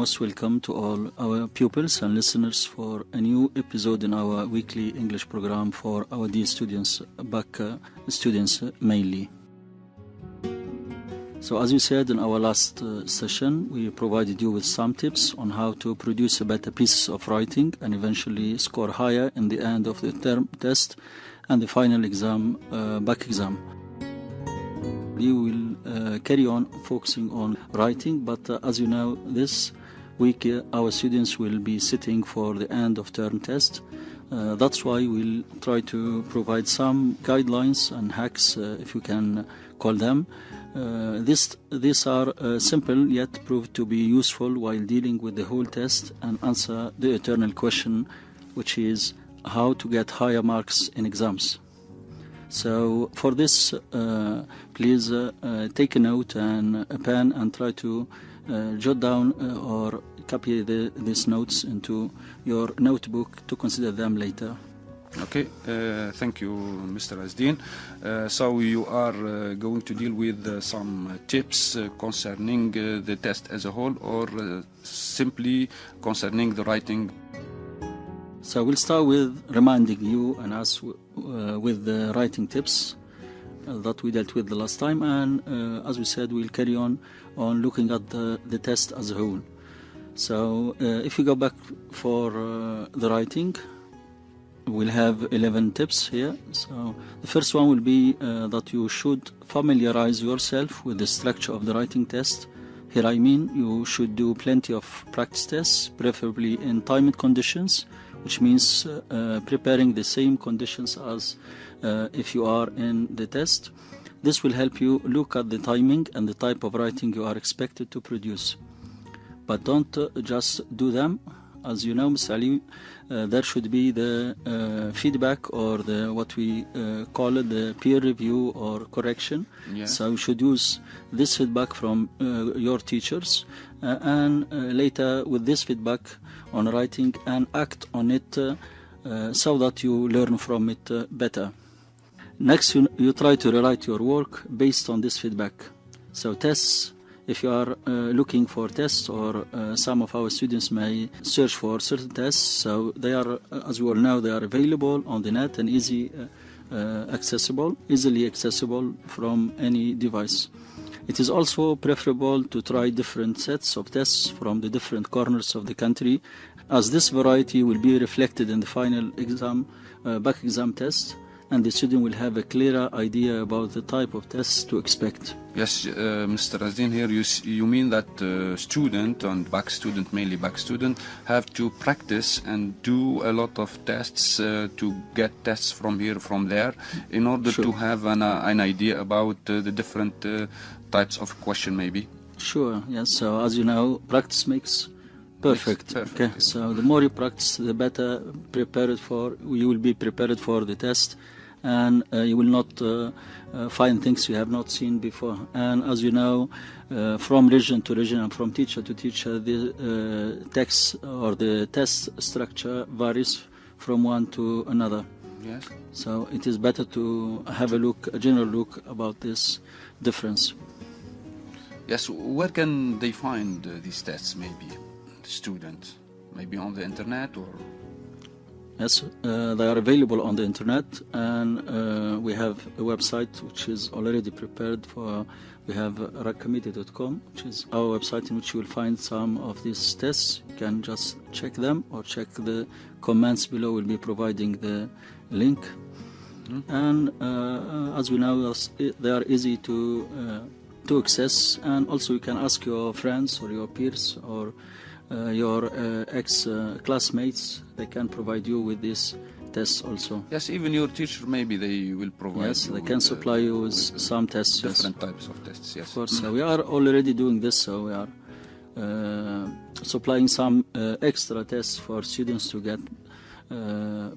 most welcome to all our pupils and listeners for a new episode in our weekly English program for our dear students, BAC students mainly. So as we said in our last session, we provided you with some tips on how to produce a better pieces of writing and eventually score higher in the end of the term test and the final exam, BAC exam. We will carry on focusing on writing, but as you know, this week our students will be sitting for the end of term test. That's why we'll try to provide some guidelines and hacks, if you can call them. These are simple yet proved to be useful while dealing with the whole test and answer the eternal question, which is how to get higher marks in exams. So for this, please take a note and a pen and try to jot down or copy these notes into your notebook to consider them later. Okay, thank you, Mr. Azdin. So you are going to deal with some tips concerning the test as a whole, or simply concerning the writing? So we'll start with reminding you and us with the writing tips that we dealt with the last time, and as we said, we'll carry on looking at the test as a whole. So if you go back for the writing, we'll have 11 tips here. So the first one will be that you should familiarize yourself with the structure of the writing test. Here I mean you should do plenty of practice tests, preferably in timed conditions, which means preparing the same conditions as if you are in the test. This will help you look at the timing and the type of writing you are expected to produce. But don't just do them. As you know, Mr. Ali, there should be the feedback or the what we call it, the peer review or correction. Yeah. So you should use this feedback from your teachers and later with this feedback on writing and act on it so that you learn from it better. Next, you try to rewrite your work based on this feedback. So tests, if you are looking for tests, or some of our students may search for certain tests, so they are, as we all know, they are available on the net and easily accessible from any device. It is also preferable to try different sets of tests from the different corners of the country, as this variety will be reflected in the final exam, BAC exam test, and the student will have a clearer idea about the type of tests to expect. Yes, Mr. Azdin, here you mean that student and BAC student, mainly BAC student, have to practice and do a lot of tests to get tests from here, from there, in order to have an idea about the different types of question, maybe? Sure, yes. So as you know, practice makes perfect. Okay, so the more you practice, the better you will be prepared for the test, and you will not find things you have not seen before. And as you know, from region to region and from teacher to teacher, the text or the test structure varies from one to another. Yes. So it is better to have a general look about this difference. Yes, where can they find these tests, maybe, students? Maybe on the internet, or? Yes, they are available on the internet, and we have a website which is already prepared for. We have rakcommittee.com, which is our website in which you will find some of these tests. You can just check them or check the comments below. We'll be providing the link. Mm-hmm. And as we know, they are easy to access, and also you can ask your friends or your peers or your ex-classmates. They can provide you with these tests also. Yes, even your teacher, maybe they will provide. Yes, they can supply you with some tests. Different types of tests, yes. Of course, so we are already doing this, so we are supplying some extra tests for students to get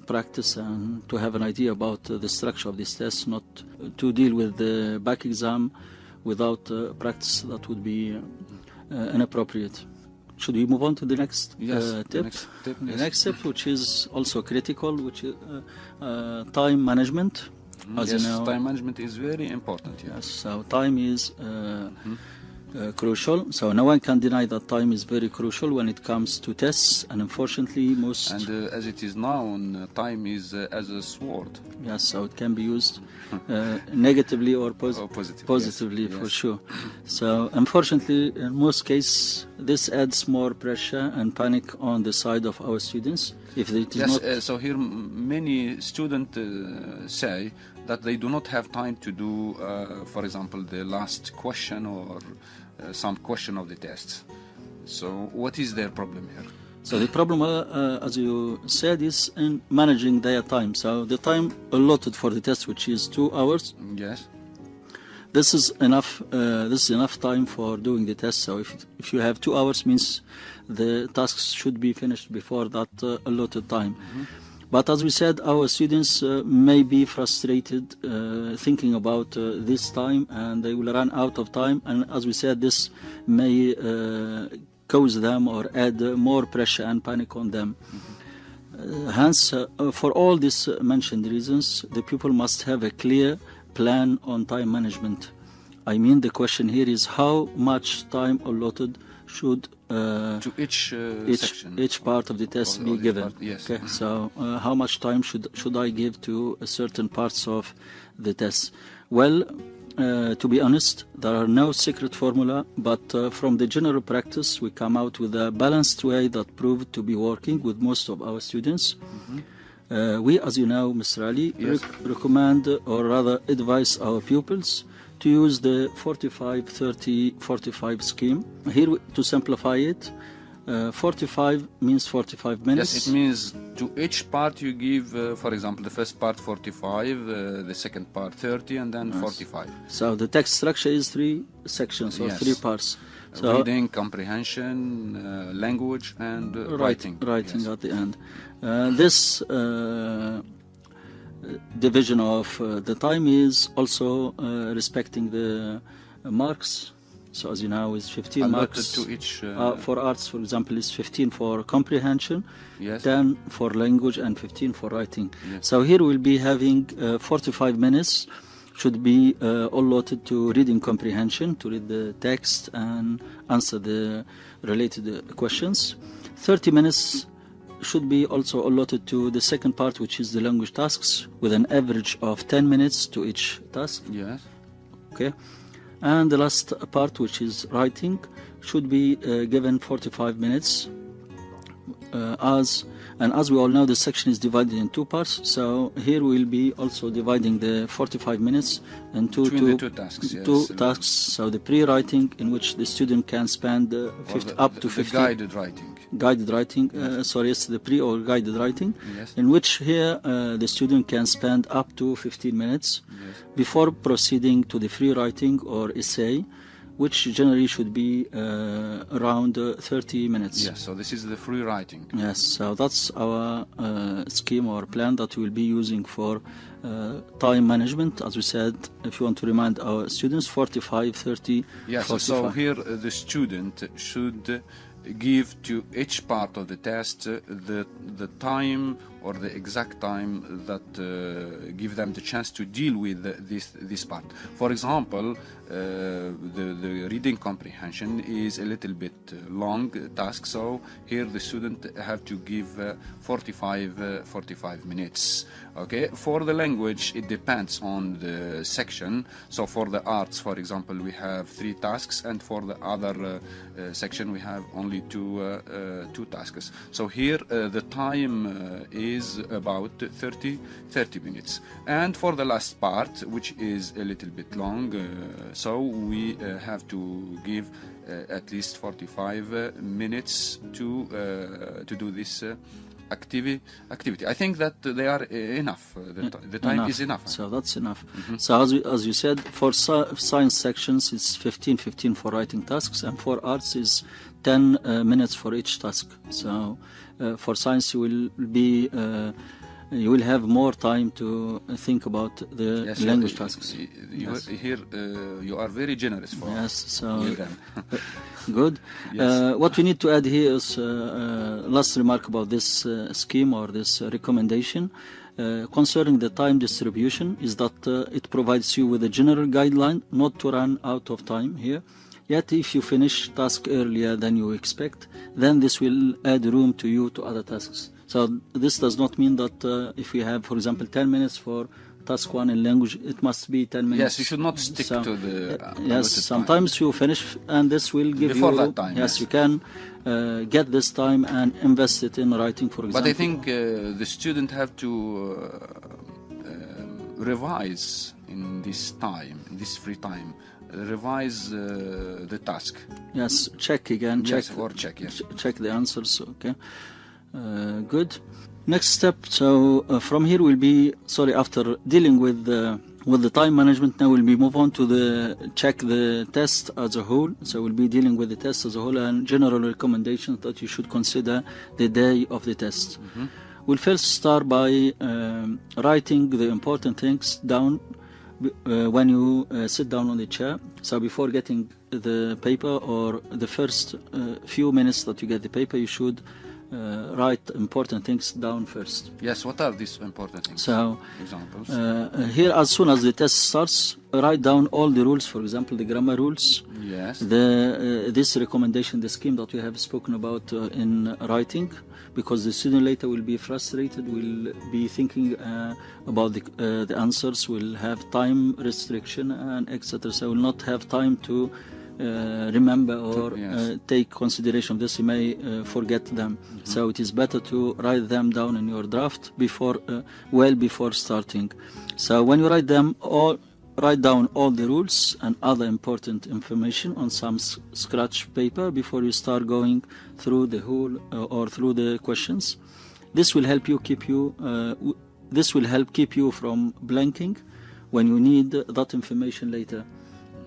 practice and to have an idea about the structure of these tests, not to deal with the BAC exam without practice. That would be inappropriate. Should we move on to the next tip? The next tip, which is also critical, which is time management. As yes, you know, time management is very important. Yes, so time is crucial. So no one can deny that time is very crucial when it comes to tests, and unfortunately most... And as it is known, time is as a sword. Yes, so it can be used negatively or positively, yes. for Yes. sure. So unfortunately, in most cases, this adds more pressure and panic on the side of our students. If it is Yes, not... so here many students say that they do not have time to do, for example, the last question or some question of the test. So what is their problem here? So the problem, as you said, is in managing their time. So the time allotted for the test, which is 2 hours, Yes. this is enough. This is enough time for doing the test. So if you have 2 hours, means the tasks should be finished before that allotted time. Mm-hmm. But as we said, our students may be frustrated thinking about this time, and they will run out of time. And as we said, this may cause them or add more pressure and panic on them. Hence, for all these mentioned reasons, the pupil must have a clear plan on time management. I mean, the question here is how much time allotted should to each section, each part of the test be given. Part, yes. Okay, so how much time should I give to certain parts of the test? Well, to be honest, there are no secret formula, but from the general practice, we come out with a balanced way that proved to be working with most of our students. We, as you know, Mr. Ali, Yes. recommend or rather advise our pupils to use the 45-30-45 scheme. Here, to simplify it, 45 means 45 minutes. Yes, it means to each part you give, for example, the first part 45, the second part 30, and then 45. So the text structure is 3 sections or Yes. 3 parts. So reading, comprehension, language, and writing. Writing Yes. at the end. This division of the time is also respecting the marks. So as you know, it's 15 Allotted marks to each. for arts, for example, is 15 for comprehension, Yes. 10 for language, and 15 for writing. Yes. So here we'll be having 45 minutes should be allotted to reading comprehension, to read the text and answer the related questions. 30 minutes should be also allotted to the second part, which is the language tasks, with an average of 10 minutes to each task. Yes. Okay, and the last part, which is writing, should be given 45 minutes. As we all know, the section is divided in 2 parts. So here we'll be also dividing the 45 minutes into Between the two tasks. Yes. tasks. So the pre-writing, in which the student can spend up to 50 guided writing. Guided writing. Sorry, it's the pre or guided writing, Yes. in which here the student can spend up to 15 minutes Yes. before proceeding to the free writing or essay, which generally should be around 30 minutes. Yes. So this is the free writing. Yes, so that's our scheme or plan that we'll be using for time management. As we said, if you want to remind our students, 45, 30, Yes. 45. So here the student should give to each part of the test the time or the exact time that give them the chance to deal with this part. For example, the reading comprehension is a little bit long task, so here the student have to give 45 minutes. Okay, for the language it depends on the section. So for the arts, for example, we have 3 tasks, and for the other section we have only two tasks. So here the time is about 30 minutes. And for the last part, which is a little bit long, so we have to give at least 45 minutes to do this activity. I think that they are enough. The time is enough. So that's enough. So as you said, for science sections it's 15 for writing tasks, and for arts is 10 minutes for each task. So for science you will have more time to think about the language tasks. Here you are very generous for them. Good. Yes. What we need to add here is last remark about this scheme or this recommendation concerning the time distribution is that it provides you with a general guideline not to run out of time here. Yet if you finish task earlier than you expect, then this will add room to you to other tasks. So this does not mean that if we have, for example, 10 minutes for task 1 in language, it must be 10 minutes. Yes, you should not stick to the yes, sometimes time. you finish and this will give Before you... that time, yes, you can get this time and invest it in writing, for example. But I think the student have to revise in this time, in this free time, revise the task. Yes, check again. Yes, or check, yes. Check the answers, okay. Good. Next step, so from here will be, after dealing with the time management, now we'll be move on to check the test as a whole. So we'll be dealing with the test as a whole and general recommendations that you should consider the day of the test. We'll first start by writing the important things down when you sit down on the chair. So before getting the paper, or the first few minutes that you get the paper, you should write important things down first. Yes, what are these important things? So, examples. Here, as soon as the test starts, write down all the rules, for example, the grammar rules. Yes. This recommendation, the scheme that we have spoken about in writing, because the student later will be frustrated, will be thinking about the answers, will have time restriction and etc. So will not have time to remember or take consideration of this. You may forget them. So it is better to write them down in your draft before, well before starting. So when you write down all the rules and other important information on some scratch paper before you start going through the whole or through the questions. This will help keep you from blanking when you need that information later.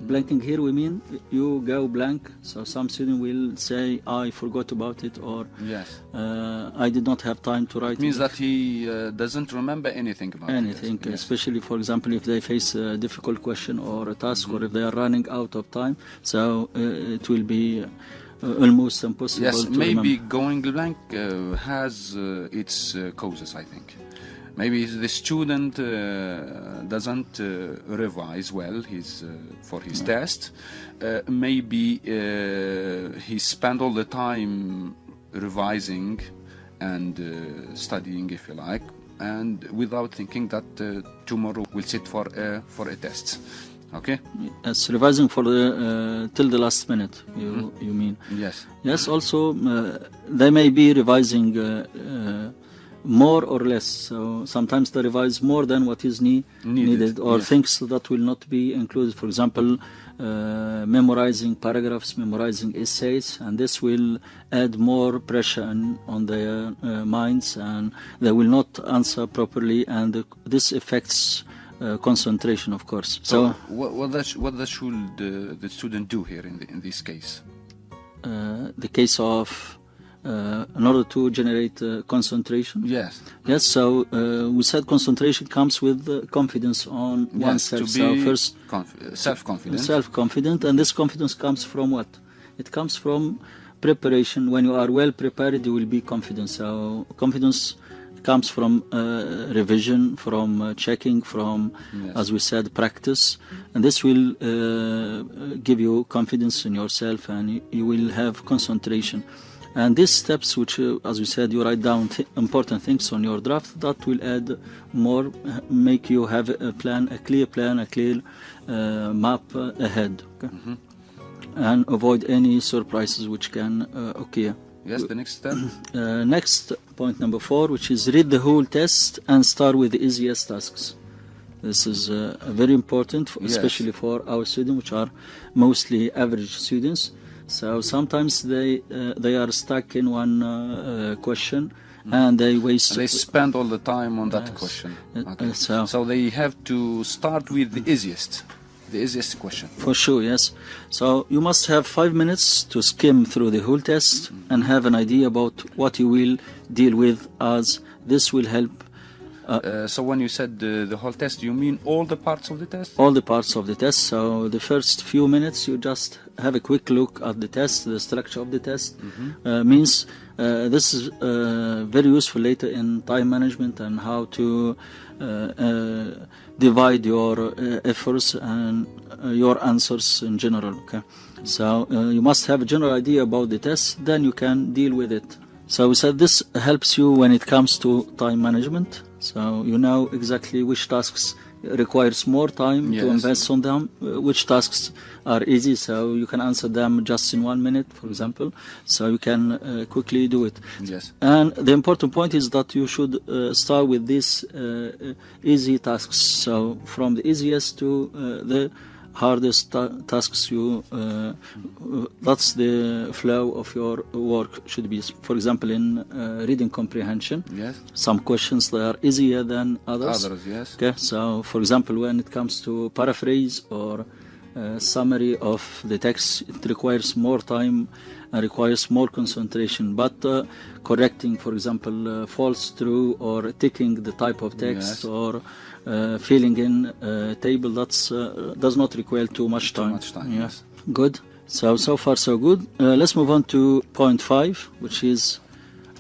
Blanking here, we mean you go blank. So some student will say, I forgot about it, or yes, I did not have time to write it. Means that he doesn't remember anything about anything, it. Especially, for example, if they face a difficult question or a task, or if they are running out of time. So it will be almost impossible to maybe remember. Going blank has its causes, I think. Maybe the student doesn't revise well for his test. Maybe he spent all the time revising and studying, if you like, and without thinking that tomorrow will sit for a test. Okay. Yes, revising for the till the last minute. You mean? Yes. Yes. Also, they may be revising more or less. So sometimes they revise more than what is needed, or things that will not be included. For example, memorizing paragraphs, memorizing essays, and this will add more pressure on their minds, and they will not answer properly, and this affects concentration, of course. So what should the student do here in this case? The case of in order to generate concentration. Yes. Yes. So we said concentration comes with confidence on oneself. So first, self-confidence. Self-confident, and this confidence comes from what? It comes from preparation. When you are well prepared, you will be confident. So confidence comes from revision, from checking, from, as we said, practice, and this will give you confidence in yourself, and you will have concentration. And these steps, which, as we said, you write down important things on your draft, that will add more, make you have a plan, a clear map ahead, okay? And avoid any surprises which can occur. Yes, the next step. Next, point number 4, which is read the whole test and start with the easiest tasks. This is very important, especially for our students, which are mostly average students. So sometimes they are stuck in one question, and they waste. They spend all the time on that question. Okay. So they have to start with the easiest question. For sure, yes. So you must have 5 minutes to skim through the whole test and have an idea about what you will deal with, as this will help. So when you said the whole test, you mean all the parts of the test? All the parts of the test. So the first few minutes, you just have a quick look at the test, the structure of the test. Means this is very useful later in time management and how to divide your efforts and your answers in general. Okay, so you must have a general idea about the test, then you can deal with it. So we said this helps you when it comes to time management. So you know exactly which tasks requires more time to invest on them, which tasks are easy, so you can answer them just in 1 minute, for example, so you can quickly do it. Yes. And the important point is that you should start with these easy tasks, so from the easiest to the hardest tasks, that's the flow of your work should be. For example, in reading comprehension, some questions that are easier than others. Yes. Okay, so for example, when it comes to paraphrase or summary of the text, it requires more time and requires more concentration, but correcting, for example, false, true, or ticking the type of text, or filling in table, that's does not require too much time. Yes. Good. So far so good. Let's move on to point 5, which is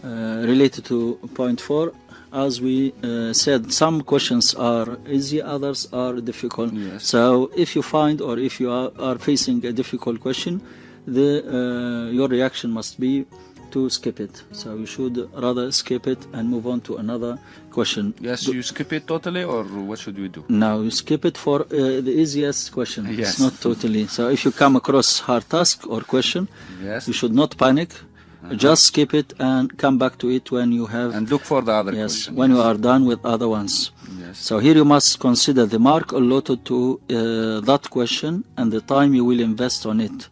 related to point 4. As we said, some questions are easy, others are difficult. Yes. So if you find, or if you are facing a difficult question, your reaction must be to skip it. So you should rather skip it and move on to another question. Yes, you skip it totally, or what should we do? Now you skip it for the easiest question. Yes. It's not totally. So if you come across hard task or question, you should not panic. Just skip it and come back to it when you have... And look for the other question. When you are done with other ones. Yes. So here you must consider the mark allotted to that question and the time you will invest on it.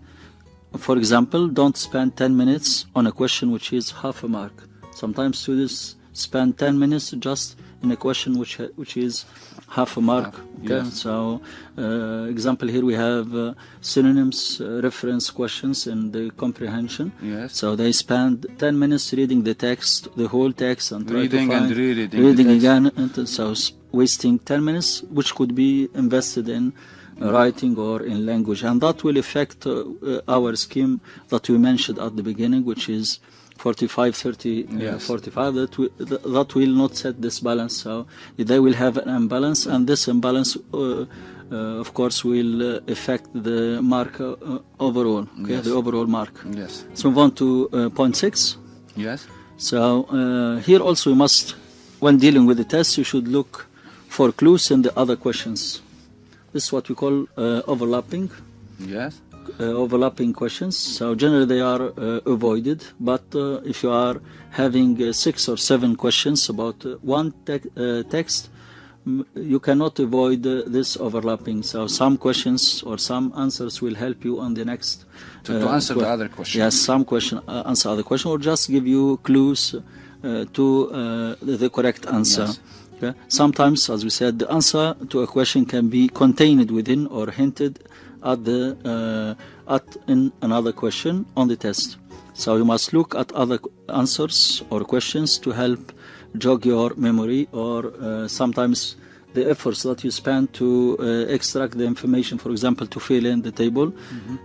For example, don't spend 10 minutes on a question which is half a mark. Sometimes students spend 10 minutes just in a question which is half a mark. Okay? Yes. So, example here we have synonyms, reference questions in the comprehension. Yes. So they spend 10 minutes reading the text, the whole text, and try reading to find, and rereading. Reading again, and so wasting 10 minutes, which could be invested in writing or in language, and that will affect our scheme that we mentioned at the beginning, which is 45, 30, 45. That will not set this balance, so they will have an imbalance, and this imbalance of course will affect the mark overall, okay? The overall mark. Yes. Let's move on to point 6. Yes. So here also you must, when dealing with the test, you should look for clues in the other questions. This is what we call overlapping. Yes. Overlapping questions. So generally they are avoided, but if you are having 6 or 7 questions about one text, you cannot avoid this overlapping. So some questions or some answers will help you on the next to answer the other question. Yes, some question answer other question, or just give you clues to the correct answer. Yes. Okay. Sometimes, as we said, the answer to a question can be contained within or hinted at in another question on the test. So you must look at other answers or questions to help jog your memory, or sometimes the efforts that you spend to extract the information, for example, to fill in the table.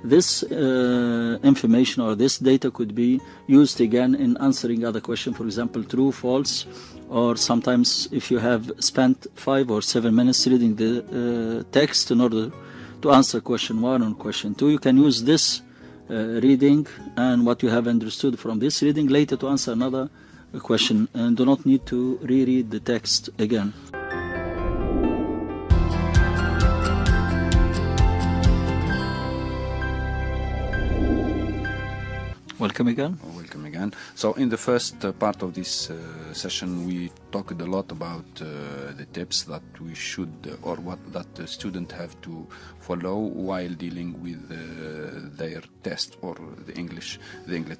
This information or this data could be used again in answering other questions, for example, true, false, or sometimes if you have spent 5 or 7 minutes reading the text in order to answer question 1 and question 2, you can use this reading and what you have understood from this reading later to answer another question, and do not need to reread the text again. Welcome again. Welcome again. So in the first part of this session, we talked a lot about the tips that we should, or what that the student have to follow while dealing with their test, or the English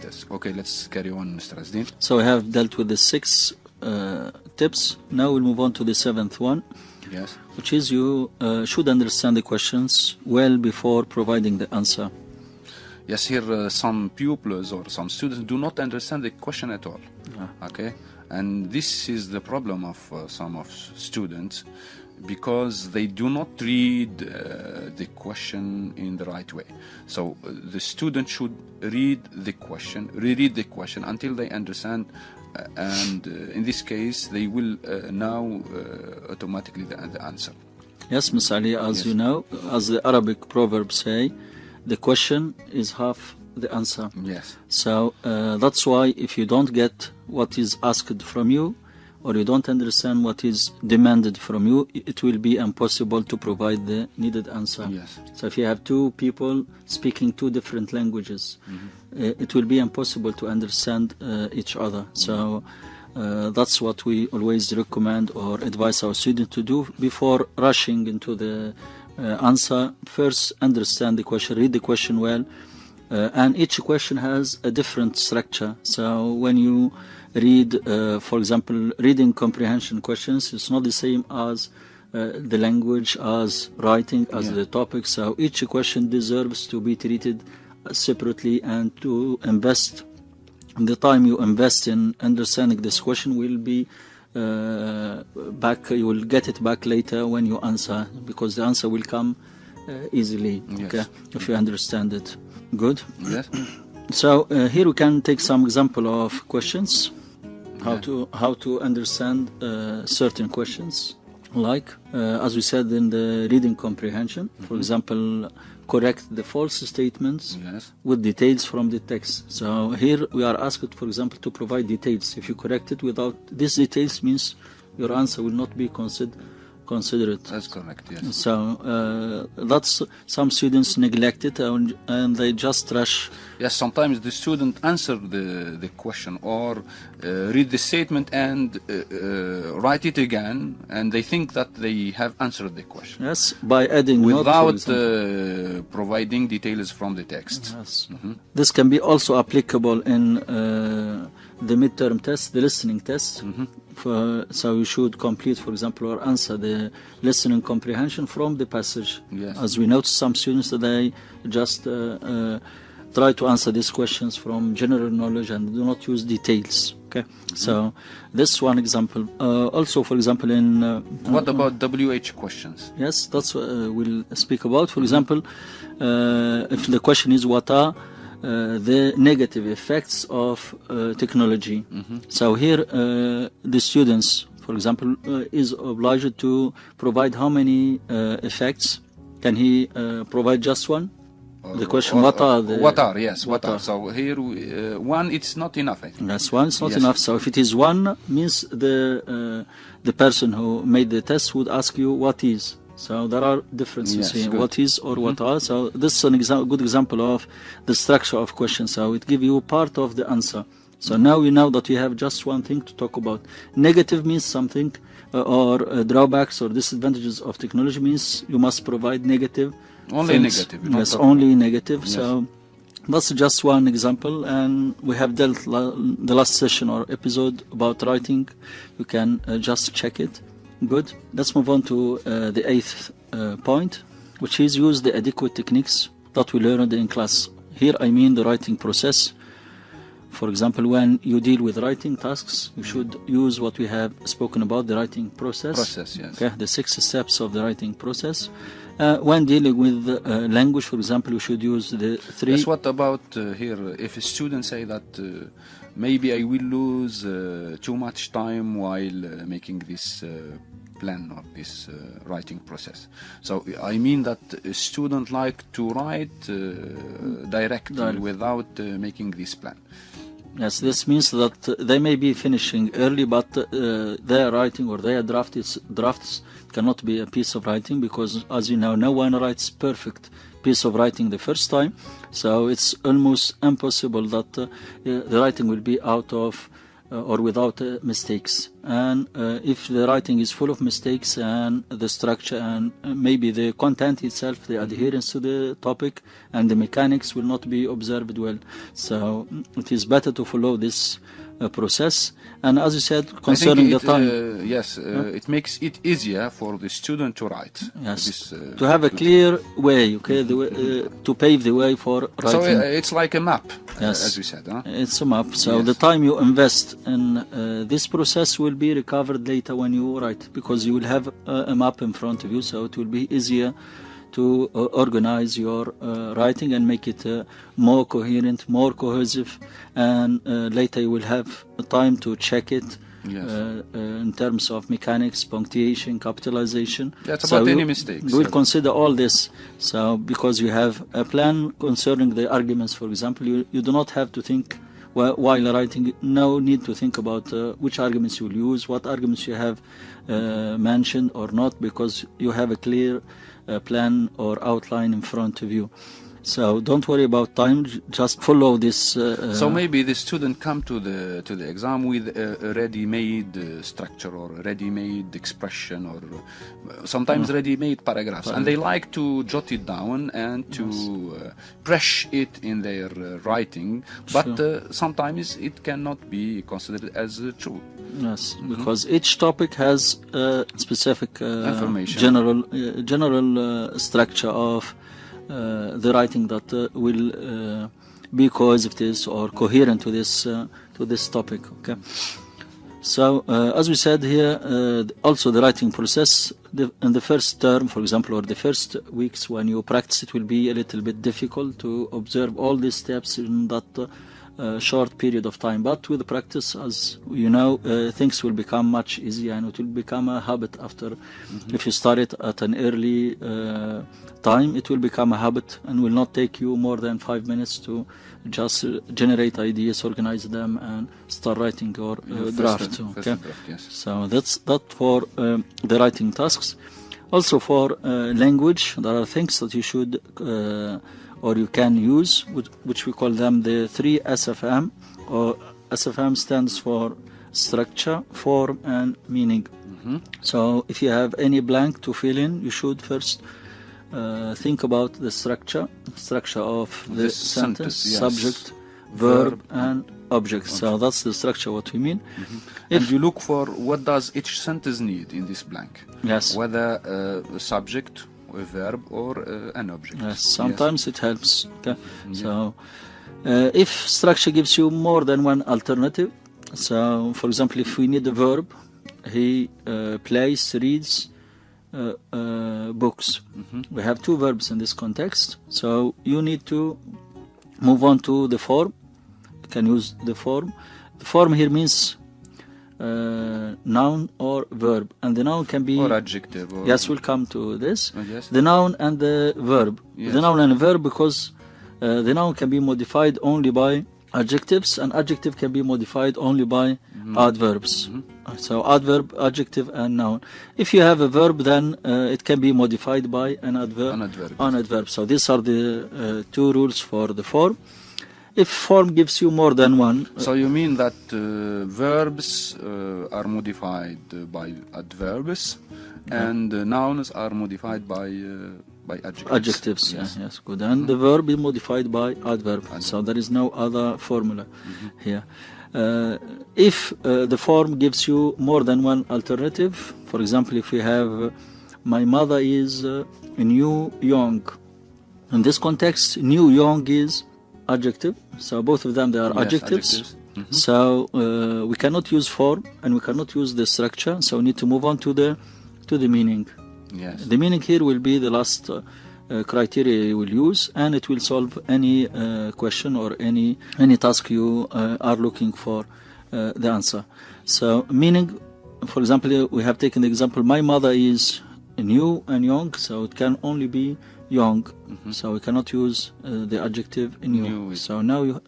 test. Okay, let's carry on, Mr. Asdin. So we have dealt with the 6 tips. Now we'll move on to the 7th one. Yes. Which is you should understand the questions well before providing the answer. Yes, here some pupils or some students do not understand the question at all. Okay, and this is the problem of some of students, because they do not read the question in the right way. So the student should reread the question until they understand, and in this case they will know automatically the answer. Yes, Ms. Ali, as Yes. you know, as the Arabic proverbs say, the question is half the answer. Yes. So that's why if you don't get what is asked from you, or you don't understand what is demanded from you, it will be impossible to provide the needed answer. Yes. So if you have two people speaking two different languages, it will be impossible to understand each other. So that's what we always recommend or advise our students to do before rushing into the answer. First, understand the question, read the question well, and each question has a different structure. So when you read, for example, reading comprehension questions, it's not the same as the language, as writing, as the topic. So each question deserves to be treated separately, and to invest the time you invest in understanding this question will be back. You will get it back later when you answer, because the answer will come easily. Yes. Okay, if you understand it. Good. Yes. So here we can take some example of questions, how to understand certain questions, like as we said in the reading comprehension, for example, correct the false statements with details from the text. So here we are asked, for example, to provide details. If you correct it without these details, means your answer will not be considered. That's correct, yes. So that's some students neglect it, and they just rush. Yes, sometimes the student answer the question or read the statement and write it again, and they think that they have answered the question. Yes, by adding without note, for example. providing details from the text. Yes. This can be also applicable in the midterm test, the listening test. So you should complete, for example, or answer the listening comprehension from the passage. Yes. As we notice, some students that they just try to answer these questions from general knowledge and do not use details. Okay, so this one example. Also, for example, in what about WH questions? Yes, that's what we'll speak about. For example, if the question is what are the negative effects of technology. So here the students, for example, is obliged to provide how many effects. Can he provide just one? The question, what are the... What are, yes, what are. So here, one, it's not enough, I think. That's one, it's not enough. So if it is one, means the person who made the test would ask you what is. So there are differences here, what is or what are. So this is an good example of the structure of questions. So it gives you part of the answer. So now we know that we have just one thing to talk about. Negative means something, or drawbacks or disadvantages of technology means you must provide negative. Only things. negative. Yes, only negative. Yes. So that's just one example, and we have dealt the last session or episode about writing. You can just check it. Good. Let's move on to the 8th point, which is use the adequate techniques that we learned in class. Here I mean the writing process. For example, when you deal with writing tasks, you should use what we have spoken about, the writing process. Yes. Okay, the 6 steps of the writing process. When dealing with language, for example, you should use the 3. Yes, what about here? If a student say that maybe I will lose too much time while making this plan or this writing process. So I mean that a student like to write directly without making this plan. Yes, this means that they may be finishing early, but their writing or their drafts cannot be a piece of writing, because, as you know, no one writes perfect piece of writing the first time. So it's almost impossible that the writing will be out of or without mistakes. And if the writing is full of mistakes, and the structure and maybe the content itself, the adherence to the topic and the mechanics will not be observed well. So it is better to follow this process. And as you said, concerning the time, it makes it easier for the student to write. Yes, to have a clear way, okay, to pave the way for writing. So it's like a map, as we said. Huh? It's a map. So the time you invest in this process will be recovered later when you write, because you will have a map in front of you. So it will be easier to organize your writing and make it more coherent, more cohesive, and later you will have time to check it Yes. In terms of mechanics, punctuation, capitalization. That's about any mistakes. We'll consider all this. So because you have a plan concerning the arguments, for example, you do not have to think while writing. No need to think about which arguments you will use, what arguments you have mentioned or not, because you have a clear plan or outline in front of you. So don't worry about time. Just follow this. So maybe the student come to the exam with a ready-made structure or ready-made expression, or sometimes ready-made paragraphs, and they like to jot it down and to brush it in their writing. But sometimes it cannot be considered as true. Yes, because each topic has specific information, general structure of the writing that will be cohesive or coherent to this topic. Okay. So as we said here, also the writing process in the first term, for example, or the first weeks when you practice, it will be a little bit difficult to observe all these steps in that short period of time. But with practice, as you know, things will become much easier, and it will become a habit after. If you start it at an early time, it will become a habit and will not take you more than 5 minutes to just generate ideas, organize them, and start writing your draft. Okay? Draft, yes. So that's that for the writing tasks. Also for language, there are things that you should or you can use, which we call them the 3 SFM, or SFM stands for structure, form, and meaning. So if you have any blank to fill in, you should first think about the structure of the sentence, yes. Subject, verb, and object. So that's the structure, what we mean. And you look for what does each sentence need in this blank. Yes. Whether a subject, a verb, or an object. Yes, sometimes it helps. Okay. So if structure gives you more than one alternative, so for example, if we need a verb, he plays, reads books. We have 2 verbs in this context, so you need to move on to the form. You can use the form. The form here means noun or verb, and the noun can be or adjective. Or yes, we'll come to this. Yes. The noun and the verb. Yes. The noun and the verb, because the noun can be modified only by adjectives, and adjective can be modified only by adverbs. So adverb, adjective, and noun. If you have a verb, then it can be modified by an adverb. So these are the 2 rules for the form. If form gives you more than one, so you mean that verbs are modified by adverbs, and nouns are modified by adjectives. Adjectives, yes, good. And the verb is modified by adverb. So there is no other formula here. If the form gives you more than one alternative, for example, if we have my mother is new, young. In this context, new, young is adjective. So both of them, they are adjectives. So we cannot use form and we cannot use the structure. So we need to move on to the meaning. Yes. The meaning here will be the last criteria you will use, and it will solve any question or any task you are looking for the answer. So meaning, for example, we have taken the example, my mother is new and young, so it can only be young. So we cannot use the adjective new. So now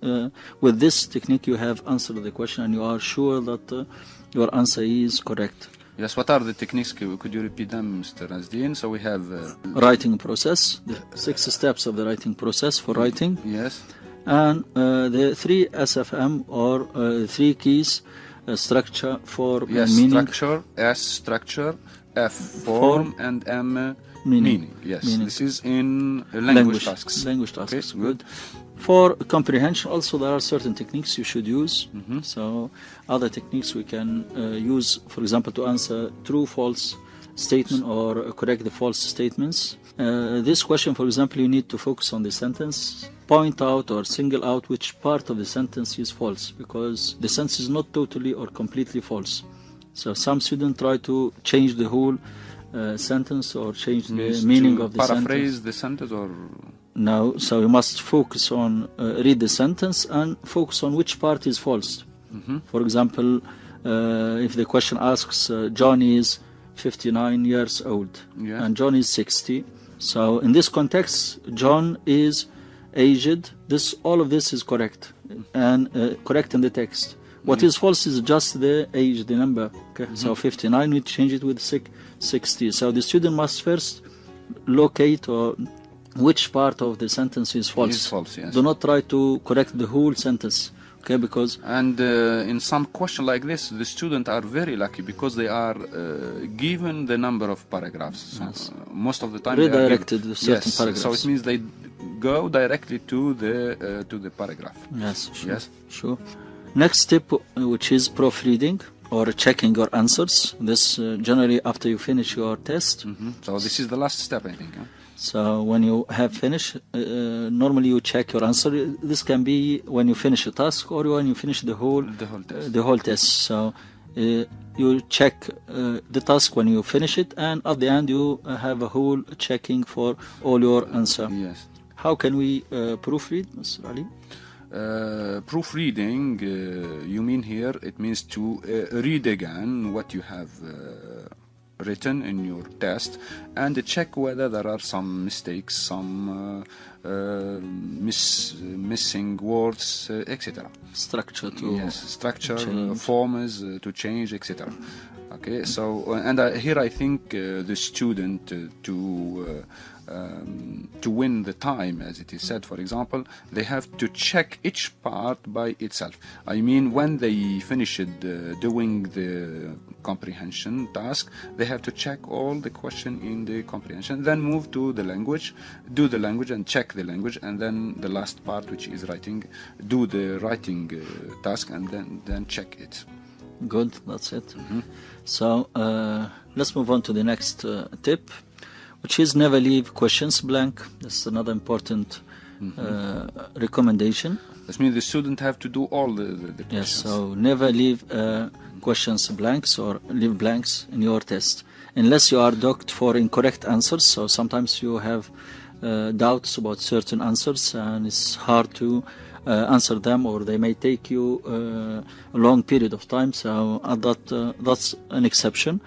with this technique you have answered the question and you are sure that your answer is correct. Yes, what are the techniques? Could you repeat them, Mr. Azdin? So we have writing process, the 6 steps of the writing process for writing. Yes. And the 3 SFM, or 3 keys, structure, form, and meaning. Structure, S, structure, F, form, and M, meaning. Yes, meaning. This is in language tasks. Language tasks, okay, good. For comprehension, also there are certain techniques you should use. So other techniques we can use, for example, to answer true, false statement or correct the false statements. This question, for example, you need to focus on the sentence, point out or single out which part of the sentence is false, because the sentence is not totally or completely false. So some students try to change the whole sentence or change the meaning of the sentence. Paraphrase the sentence or... No, so you must focus on, read the sentence and focus on which part is false. For example, if the question asks, John is 59 years old, and John is 60. So in this context, John is aged. All of this is correct, and correct in the text. What is false is just the age, the number. Okay? So 59, we change it with 60. So the student must first locate which part of the sentence is false. Is false, yes. Do not try to correct the whole sentence. Okay, because in some question like this, the students are very lucky because they are given the number of paragraphs. Yes. Most of the time, redirected to certain paragraphs. So it means they go directly to the paragraph. Yes, sure. Yes, sure. Next step, which is proofreading or checking your answers. This generally after you finish your test. So this is the last step, I think. Huh? So when you have finished, normally you check your answer. This can be when you finish a task or when you finish the whole test. So you check the task when you finish it, and at the end you have a whole checking for all your answer. Yes. How can we proofread, Mr. Ali? Proofreading, you mean here, it means to read again what you have written in your test and check whether there are some mistakes, some missing words, etc. Structure to structure, forms to change, etc. Okay, so and here I think the student to win the time, as it is said, for example, they have to check each part by itself. I mean, when they finish doing the comprehension task, they have to check all the question in the comprehension, then move to the language, do the language and check the language, and then the last part, which is writing, do the writing task, and then check it. Good, that's it. So let's move on to the next tip, which is never leave questions blank. This is another important recommendation. This means the student have to do all the questions. Yes, so never leave questions blanks or leave blanks in your test, unless you are docked for incorrect answers. So sometimes you have doubts about certain answers and it's hard to answer them, or they may take you a long period of time. So that's an exception.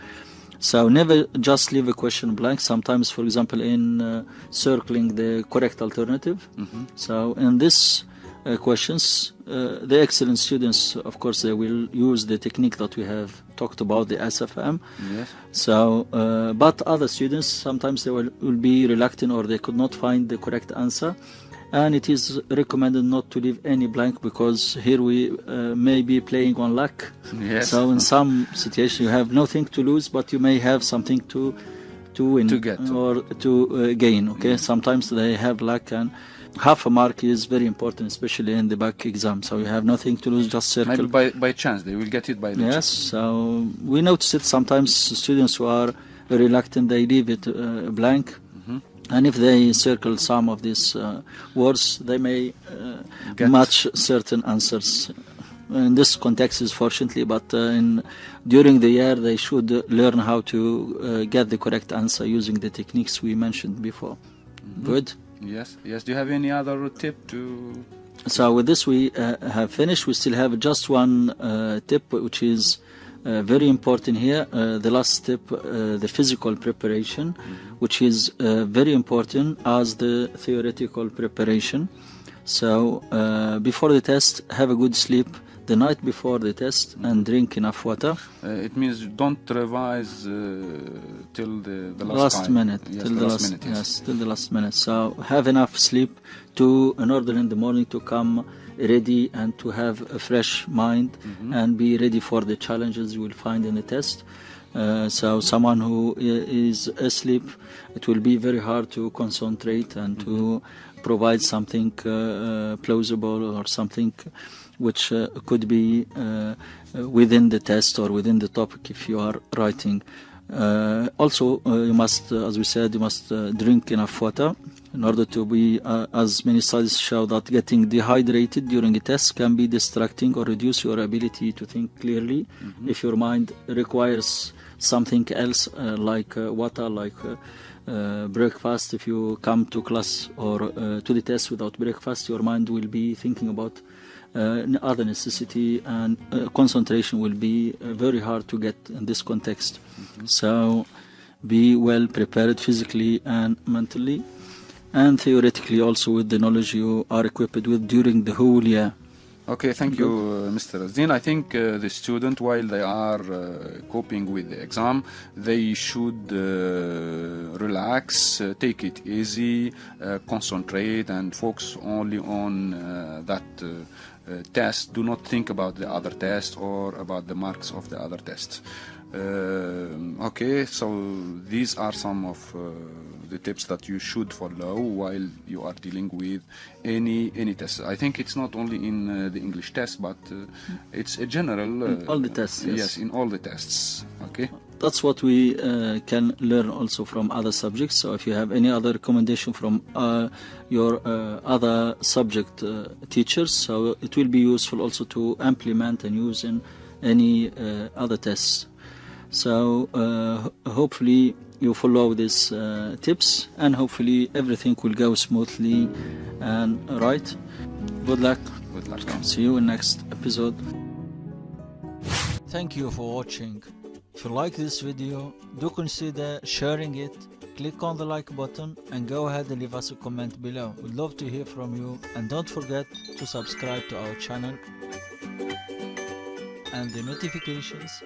So never just leave a question blank. Sometimes, for example, in circling the correct alternative. So in this questions, the excellent students, of course, they will use the technique that we have talked about, the SFM. Yes. So, but other students, sometimes they will be reluctant or they could not find the correct answer. And it is recommended not to leave any blank, because here we may be playing on luck. Yes. So in some situations you have nothing to lose, but you may have something to win, to get or to gain. Okay, sometimes they have luck, and half a mark is very important, especially in the BAC exam. So you have nothing to lose, just circle. Maybe by chance they will get it by the chance. So we notice it sometimes. Students who are reluctant, they leave it blank. And if they circle some of these words, they may match certain answers. In this context is fortunately, but during the year they should learn how to get the correct answer using the techniques we mentioned before. Good? Yes, yes. Do you have any other tip to... So with this we have finished. We still have just one tip, which is very important here. The last step, the physical preparation, which is very important as the theoretical preparation. So before the test, have a good sleep the night before the test and drink enough water. It means don't revise till the last time. Minute. Yes, Till the last minute. Yes, till the last minute. So have enough sleep in order in the morning to come ready and to have a fresh mind and be ready for the challenges you will find in the test. So someone who is asleep, it will be very hard to concentrate and to provide something plausible or something which could be within the test or within the topic if you are writing. Also, you must, as we said, you must drink enough water in order to be, as many studies show, that getting dehydrated during a test can be distracting or reduce your ability to think clearly if your mind requires something else like water, like breakfast. If you come to class or to the test without breakfast, your mind will be thinking about other necessity, and concentration will be very hard to get in this context. So be well prepared physically and mentally, and theoretically also with the knowledge you are equipped with during the whole year. Okay, thank you, Mr. Azdin. I think the student, while they are coping with the exam, they should relax, take it easy, concentrate, and focus only on that test. Do not think about the other test or about the marks of the other tests. Okay, so these are some of the tips that you should follow while you are dealing with any test. I think it's not only in the English test, but it's a general... in all the tests, yes. Yes, in all the tests. Okay. That's what we can learn also from other subjects. So if you have any other recommendation from your other subject teachers, so it will be useful also to implement and use in any other tests. So hopefully you follow these tips, and hopefully everything will go smoothly and right. Good luck. Good luck. See you in next episode. Thank you for watching. If you like this video, do consider sharing it. Click on the like button and go ahead and leave us a comment below. We'd love to hear from you, and don't forget to subscribe to our channel and the notifications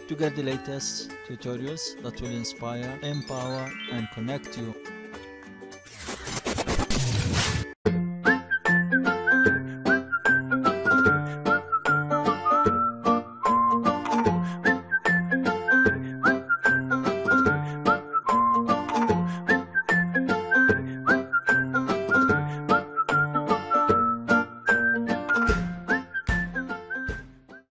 to get the latest tutorials that will inspire, empower, and connect you